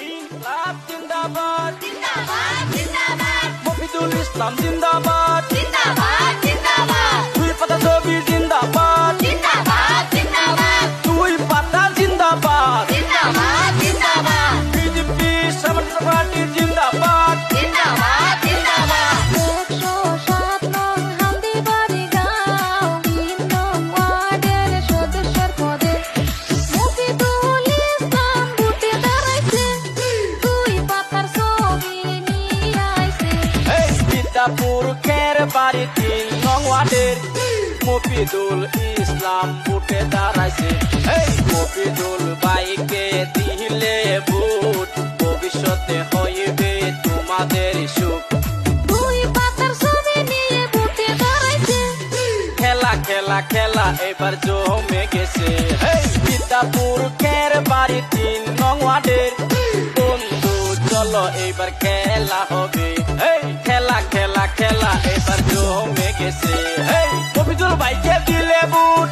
ইনকিলাব জিন্দাবাদ জিন্দাবাদ জিন্দাবাদ মফিদুল ইসলাম জিন্দাবাদ জিন্দাবাদ জিন্দাবাদ দুই পাতা ছবি জিন্দাবাদ জিন্দাবাদ জিন্দাবাদ দুই পাতা জিন্দাবাদ জিন্দাবাদ জিন্দাবাদ বিজেপি সমাজবাদী পার্টি জিন্দাবাদ জিন্দাবাদ জিন্দাবাদ 107 নং হালদিবাড়ি গাঁও 3 নং ওয়ার্ডের সদস্যর পদে মফিদুল ইসলাম ভোটে দাঁড়াইছে দুই পাতার ছবি নিয়ে আইছে এই সীতাপুর খের বাড়ি 3 নং ওয়ার্ডের মফিদুল ইসলাম ভোটে দাঁড়াইছে এই মফিদুল ভাইকে দিলে ভোট ভবিষ্যতে হইবে তোমাদের সুখ দুই পাতার ছবি নিয়ে ভোটে দাঁড়াইছে খেলা খেলা খেলা এবার জমে গেছে এই সীতাপুর খের বাড়ি 3 নং ওয়ার্ডের বন্ধু চলো এবার খেলা হবে এই খেলা খেলা খেলা এবার জমে গেছে এই মফিদুল ভাইকে দিলে ভোট